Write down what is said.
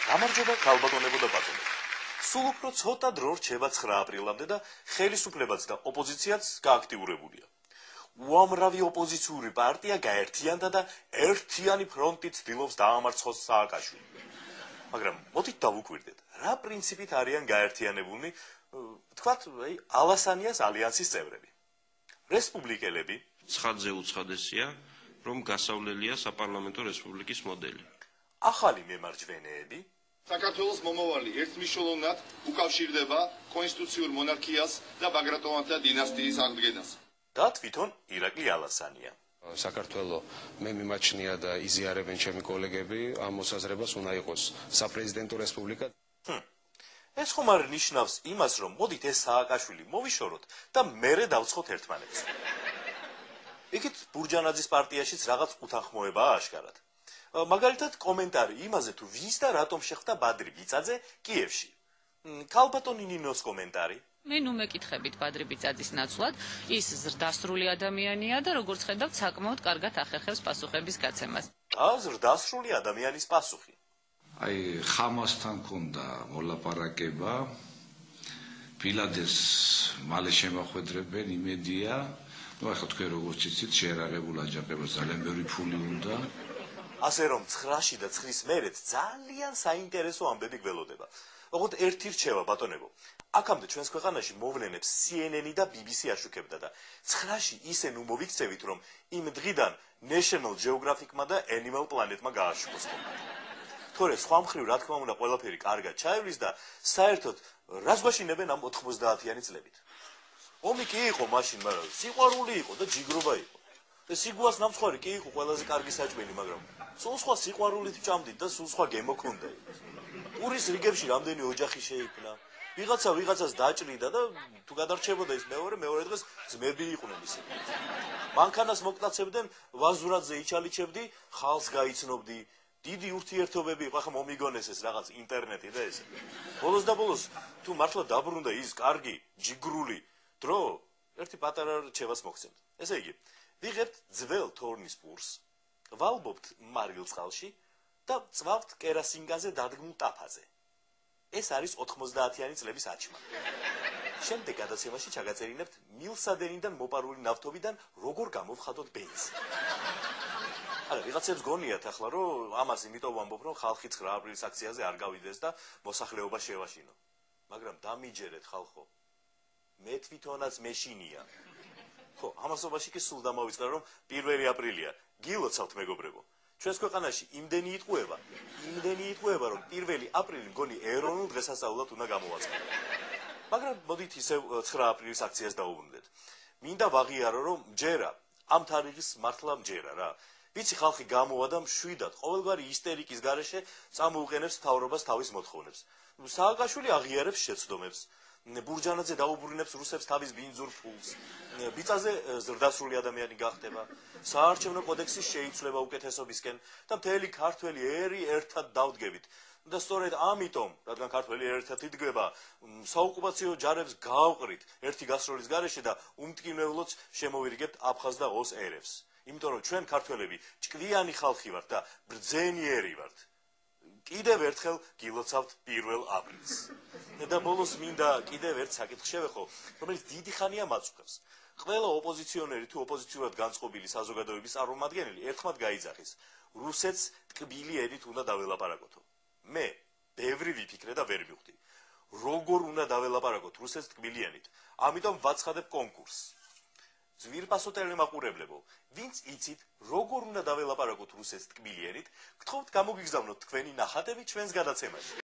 გამარჯობა ქალბატონებო და ბატონებო. სულ უფრო ცოტა დრო რჩება 9 აპრილამდე და ხელისუფლებაც და ოპოზიციაც გააქტიურებულია. უამრავი ოპოზიციური პარტია გაერთიანდა და ერთიანი ფრონტით ცდილობს დაამარცხოს სააკაშვილი. მაგრამ მოდით დავუკვირდეთ, რა პრინციპით არიან გაერთიანებულნი, თქვათ, ალასანიას ალიანსის წევრები. რესპუბლიკელები ცხადზე უცხადესია, რომ გასავლელია საპარლამენტო რესპუბლიკის მოდელი. ახალი მემარჯვენეები საქართველოს მომავალი ერთმნიშვნელოვნად უკავშირდება კონსტიტუციურ მონარქიას და ბაგრატონთა დინასტიის აღდგენას. და თვითონ ირაკლი ალასანია. საქართველო მე მიმაჩნია და იზიარებენ ჩემი კოლეგები ამ მოსაზრებას უნდა იყოს საპრეზიდენტო რესპუბლიკა. ეს ხომ არ ნიშნავს იმას, რომ მოდით ეს სააკაშვილი მოვიშოროთ და მერე დავცხოთ ერთმანეთს. იქით ბურჯანაძის პარტიაშიც რაღაც უთანხმოებაა აშკარად. მაგალითად კომენტარი იმაზე თუ ვის და რატომ შეხვდა ბადრი ბიწაძე კიევში. ქალბატონი ნინოს კომენტარი. მე ნუ მეკითხებით ბადრი ბიწაძის ნაცვლად, ის ზრდასრული ადამიანია და როგორც ხედავთ, საკმაოდ კარგად ახერხებს პასუხების გაცემას. ზრდასრული ადამიანის პასუხი. აი ხამასთან ქონდა მოლაპარაკება, ბილადეს მალე შემახვედრებენ, იმედია, ნუ ახლა თქვენ როგორც იცით, შეერაღებულ აჯანყებას ძალიან ბევრი ფული უნდა. ასე რომ 9-ში და 9-ის მერეთ ძალიან საინტერესო ამბები გველოდება. ოღონდ ერთი რჩევა ბატონებო. აქამდე ჩვენს ქვეყანაში მოვლენებს CNN და BBC აშუქებდა და 9-ში ისე ნუ მოვიქცევით, რომ იმ დღიდან National Geographic-მა და Animal Planet-მა გააშუქოს. თორე სხვა მხრივ რა თქმა უნდა ყველაფერი კარგად ჩაივლის და საერთოდ რას გვაშინებენ ამ 90-იანი წლებით. ომი კი იყო მაშინ, მაგრამ სიყვარული იყო და ჯიგრობა იყო. სიგუას ნამსხვარი კი იყო ყველაზე კარგი საჭმელი, მაგრამ სულ სხვა სიყვარულით ვჭამდით და სულ სხვა გემო ქონდა. პურის რიგებში რამდენი ოჯახი შეიქმნა. ვიღაცა ვიღაცას დაჭრიდა და თუ გადარჩებოდა ის მეორე დღეს ძმები იყვნენ ისე. მანქანას მოკტაცებდნენ, ვაზურაძე იჩალიჩებდი, ხალს გაიცნობდი. დიდი ურთიერთობები იყო, ახლა მომიგონეს ეს რაღაც ინტერნეტი და ეს. ბოლოს და ბოლოს თუ მართლა დაბრუნდა ის კარგი, ჯიგრული დრო, ერთი პატარა რჩევას მოგცემთ. ესე იგი, ვიღებთ ძველ თორნის პურს, ვალბობთ მარილ წყალში და წვავთ კერასინგაზე დადგმულ ტაფაზე. ეს არის 90-იანი წლების აჩმა. შემდეგ გადაცემაში ჩაგაწერინებთ მილსადენიდან მოპარული ნავთობიდან როგორ გამოვხატოთ ბენზინი. არა, ვიღაცებს გონიათ ახლა, რომ ამას იმიტომ ვამბობ, რომ ხალხი 9 აპრილის აქციაზე არ გავიდეს და მოსახლეობა შევაშინო. მაგრამ დამიჯერეთ ხალხო. მე თვითონაც მეშინია. ხო, ამასობაში კი სულ დამავიწყდა, რომ 1 აპრილია. გილოცავთ მეგობრებო. ჩვენს ქვეყანაში იმდენი იტყუება, რომ 1 აპრილი მგონი ეროვნულ დღესასწაულად უნდა გამოვაწყო. მაგრამ მოდით ისევ 9 აპრილის აქციას დაუბრუნდეთ. მინდა ვაღიარო, რომ მჯერა, ამ თარიღის მართლა მჯერა რა. ვიცი ხალხი გამოვა და მშვიდად, ყოველგვარი ისტერიკის გარეშე წამოუყენებს მთავრობას თავის მოთხოვნებს. სააკაშვილი აღიარებს შეცდომებს. ბურჯანაძე დაუბრუნებს რუსებს თავის ბინძურ ფულს. ბიწაზე ზრდასრული ადამიანი გახდება. საარჩევნო კოდექსი შეიცვლება უკეთესობისკენ და მთელი ქართველი ერი ერთად დავდგებით. და სწორედ ამიტომ, რადგან ქართველი ერთად იდგება, საოკუპაციო ჯარებს გავყრით ერთი გასროლის გარეშე და უმტკივნეულოც შემოვირიგებთ აფხაზ და ოს ერებს. იმიტომ რომ ჩვენ ქართველები ჭკვიანი ხალხი ვართ და ბრძენიერი ვართ. კიდევ ერთხელ გილოცავთ 1 აპრილს. და ბოლოს მინდა კიდევ ერთ საკითხს შევეხო, რომელიც დიდი ხანია მაწუხებს. ყველა ოპოზიციონერი თუ ოპოზიციურად განწყობილი საზოგადოების წარმომადგენელი ერთხმად გაიძახის. რუსეთს ტკბილი ენით უნდა დაველაპარაკოთო. მე ბევრი ვიფიქრე და ვერ მივხვდი. როგორ უნდა დაველაპარაკოთ რუსეთს ტკბილი ენით? ამიტომ ვაცხადებ კონკურსს. ძვირფასო ტელემაყურებლებო, ვინც იცით, როგორ უნდა დაველაპარაკოთ რუსეთს ტკბილი ენით, გთხოვთ გამოგიგზავნოთ თქვენი ნახატები ჩვენს გადაცემაში.